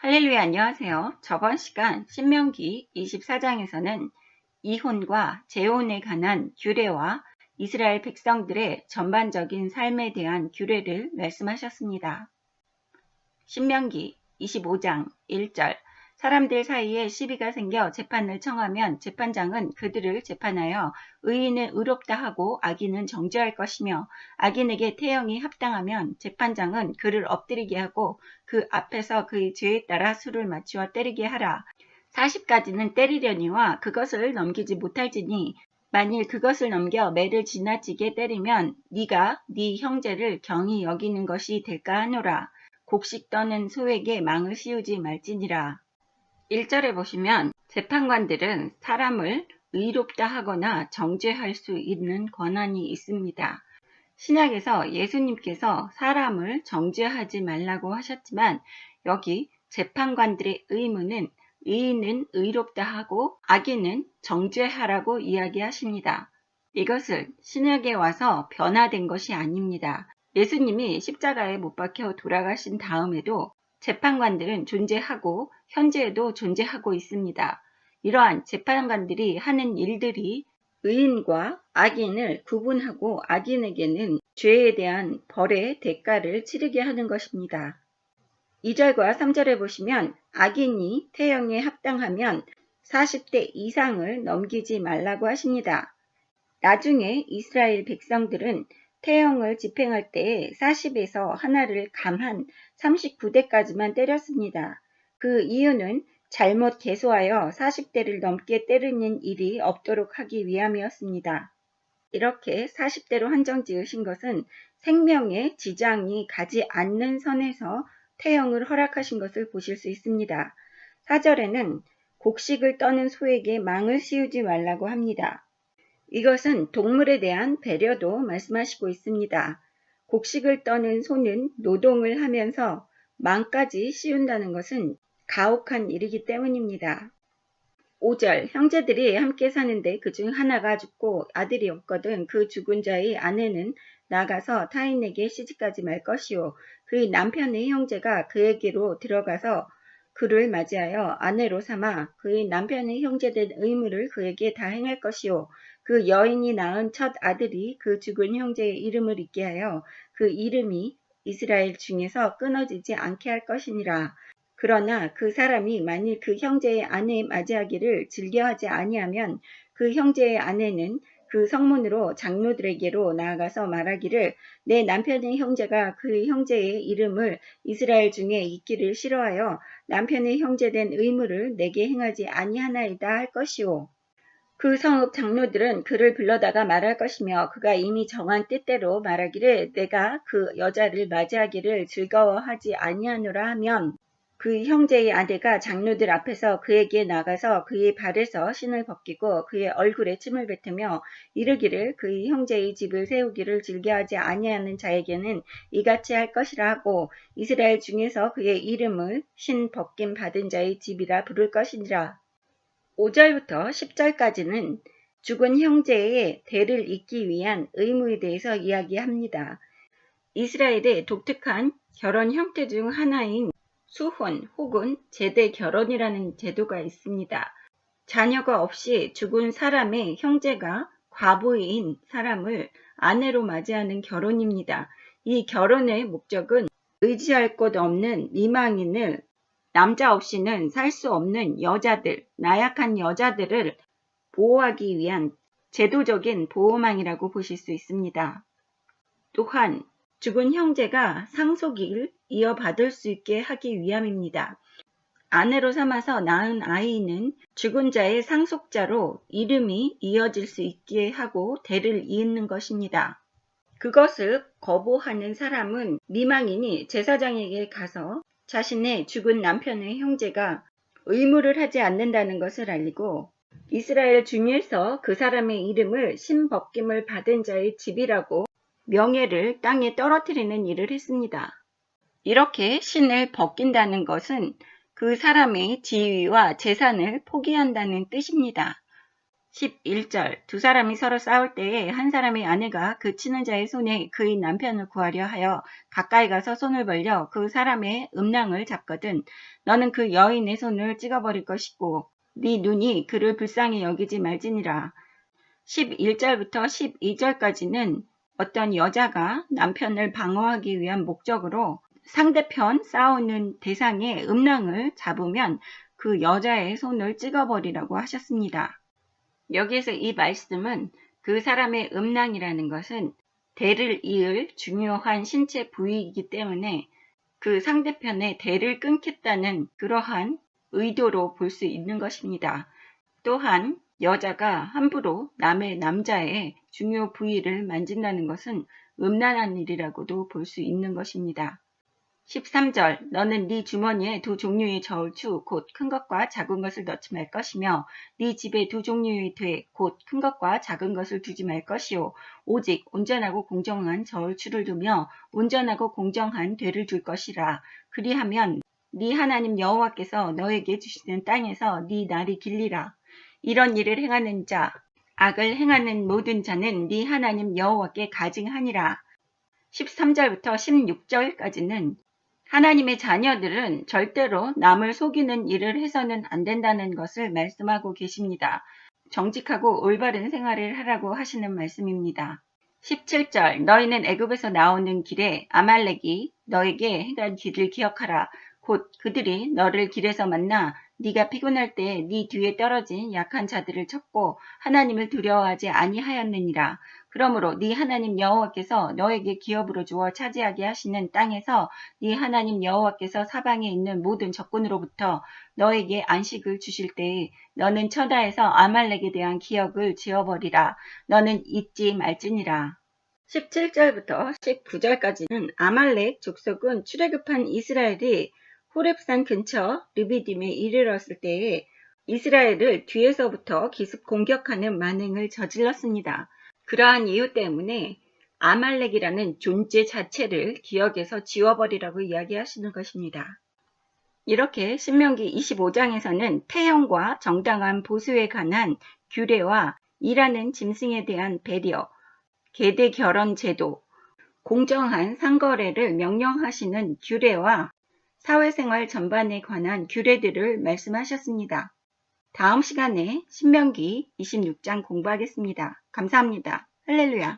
할렐루야, 안녕하세요. 저번 시간 신명기 24장에서는 이혼과 재혼에 관한 규례와 이스라엘 백성들의 전반적인 삶에 대한 규례를 말씀하셨습니다. 신명기 25장 1절 사람들 사이에 시비가 생겨 재판을 청하면 재판장은 그들을 재판하여 의인을 의롭다 하고 악인은 정죄할 것이며 악인에게 태형이 합당하면 재판장은 그를 엎드리게 하고 그 앞에서 그의 죄에 따라 수를 맞추어 때리게 하라. 40까지는 때리려니와 그것을 넘기지 못할지니 만일 그것을 넘겨 매를 지나치게 때리면 네가 네 형제를 경히 여기는 것이 될까 하노라. 곡식 떠는 소에게 망을 씌우지 말지니라. 1절에 보시면 재판관들은 사람을 의롭다 하거나 정죄할 수 있는 권한이 있습니다. 신약에서 예수님께서 사람을 정죄하지 말라고 하셨지만 여기 재판관들의 의무는 의인은 의롭다 하고 악인은 정죄하라고 이야기하십니다. 이것은 신약에 와서 변화된 것이 아닙니다. 예수님이 십자가에 못 박혀 돌아가신 다음에도 재판관들은 존재하고 현재에도 존재하고 있습니다. 이러한 재판관들이 하는 일들이 의인과 악인을 구분하고 악인에게는 죄에 대한 벌의 대가를 치르게 하는 것입니다. 2절과 3절에 보시면 악인이 태형에 합당하면 40대 이상을 넘기지 말라고 하십니다. 나중에 이스라엘 백성들은 태형을 집행할 때에 40에서 하나를 감한 39대까지만 때렸습니다. 그 이유는 잘못 계수하여 40대를 넘게 때리는 일이 없도록 하기 위함이었습니다. 이렇게 40대로 한정 지으신 것은 생명에 지장이 가지 않는 선에서 태형을 허락하신 것을 보실 수 있습니다. 4절에는 곡식을 떠는 소에게 망을 씌우지 말라고 합니다. 이것은 동물에 대한 배려도 말씀하시고 있습니다. 곡식을 떠는 소는 노동을 하면서 망까지 씌운다는 것은 가혹한 일이기 때문입니다. 5절 형제들이 함께 사는데 그중 하나가 죽고 아들이 없거든 그 죽은 자의 아내는 나가서 타인에게 시집가지 말 것이요 그의 남편의 형제가 그에게로 들어가서 그를 맞이하여 아내로 삼아 그의 남편의 형제된 의무를 그에게 다 행할 것이요 그 여인이 낳은 첫 아들이 그 죽은 형제의 이름을 잊게 하여 그 이름이 이스라엘 중에서 끊어지지 않게 할 것이니라. 그러나 그 사람이 만일 그 형제의 아내의 맞이하기를 즐겨하지 아니하면 그 형제의 아내는 그 성문으로 장로들에게로 나아가서 말하기를 내 남편의 형제가 그 형제의 이름을 이스라엘 중에 잊기를 싫어하여 남편의 형제된 의무를 내게 행하지 아니하나이다 할 것이요. 그 성읍 장로들은 그를 불러다가 말할 것이며 그가 이미 정한 뜻대로 말하기를 내가 그 여자를 맞이하기를 즐거워하지 아니하노라 하면 그 형제의 아내가 장로들 앞에서 그에게 나가서 그의 발에서 신을 벗기고 그의 얼굴에 침을 뱉으며 이르기를 그의 형제의 집을 세우기를 즐겨하지 아니하는 자에게는 이같이 할 것이라 하고 이스라엘 중에서 그의 이름을 신 벗김 받은 자의 집이라 부를 것이니라. 5절부터 10절까지는 죽은 형제의 대를 잇기 위한 의무에 대해서 이야기합니다. 이스라엘의 독특한 결혼 형태 중 하나인 수혼 혹은 제대 결혼이라는 제도가 있습니다. 자녀가 없이 죽은 사람의 형제가 과부인 사람을 아내로 맞이하는 결혼입니다. 이 결혼의 목적은 의지할 곳 없는 미망인을 남자 없이는 살 수 없는 여자들, 나약한 여자들을 보호하기 위한 제도적인 보호망이라고 보실 수 있습니다. 또한 죽은 형제가 상속을 이어받을 수 있게 하기 위함입니다. 아내로 삼아서 낳은 아이는 죽은 자의 상속자로 이름이 이어질 수 있게 하고 대를 이은 것입니다. 그것을 거부하는 사람은 미망인이 제사장에게 가서 자신의 죽은 남편의 형제가 의무를 하지 않는다는 것을 알리고 이스라엘 중에서 그 사람의 이름을 신벗김을 받은 자의 집이라고 명예를 땅에 떨어뜨리는 일을 했습니다. 이렇게 신을 벗긴다는 것은 그 사람의 지위와 재산을 포기한다는 뜻입니다. 11절 두 사람이 서로 싸울 때에 한 사람의 아내가 그 치는 자의 손에 그의 남편을 구하려 하여 가까이 가서 손을 벌려 그 사람의 음낭을 잡거든 너는 그 여인의 손을 찍어버릴 것이고 네 눈이 그를 불쌍히 여기지 말지니라. 11절부터 12절까지는 어떤 여자가 남편을 방어하기 위한 목적으로 상대편 싸우는 대상의 음낭을 잡으면 그 여자의 손을 찍어버리라고 하셨습니다. 여기에서 이 말씀은 그 사람의 음낭이라는 것은 대를 이을 중요한 신체 부위이기 때문에 그 상대편의 대를 끊겠다는 그러한 의도로 볼 수 있는 것입니다. 또한 여자가 함부로 남의 남자의 중요 부위를 만진다는 것은 음란한 일이라고도 볼 수 있는 것입니다. 13절 너는 네 주머니에 두 종류의 저울추 곧 큰 것과 작은 것을 넣지 말 것이며 네 집에 두 종류의 돼 곧 큰 것과 작은 것을 두지 말 것이요 오직 온전하고 공정한 저울추를 두며 온전하고 공정한 되를 둘 것이라. 그리하면 네 하나님 여호와께서 너에게 주시는 땅에서 네 날이 길리라. 이런 일을 행하는 자 악을 행하는 모든 자는 네 하나님 여호와께 가증하니라. 13절부터 16절까지는 하나님의 자녀들은 절대로 남을 속이는 일을 해서는 안 된다는 것을 말씀하고 계십니다. 정직하고 올바른 생활을 하라고 하시는 말씀입니다. 17절 너희는 애굽에서 나오는 길에 아말렉이 너에게 행한 길을 기억하라. 곧 그들이 너를 길에서 만나 네가 피곤할 때 네 뒤에 떨어진 약한 자들을 쳤고 하나님을 두려워하지 아니하였느니라. 그러므로 네 하나님 여호와께서 너에게 기업으로 주어 차지하게 하시는 땅에서 네 하나님 여호와께서 사방에 있는 모든 적군으로부터 너에게 안식을 주실 때에 너는 처다에서 아말렉에 대한 기억을 지워버리라. 너는 잊지 말지니라. 17절부터 19절까지는 아말렉 족속은 출애굽한 이스라엘이 호렙산 근처 르비딤에 이르렀을 때에 이스라엘을 뒤에서부터 기습 공격하는 만행을 저질렀습니다. 그러한 이유 때문에 아말렉이라는 존재 자체를 기억에서 지워버리라고 이야기하시는 것입니다. 이렇게 신명기 25장에서는 태형과 정당한 보수에 관한 규례와 일하는 짐승에 대한 배려, 계대 결혼 제도, 공정한 상거래를 명령하시는 규례와 사회생활 전반에 관한 규례들을 말씀하셨습니다. 다음 시간에 신명기 26장 공부하겠습니다. 감사합니다. 할렐루야.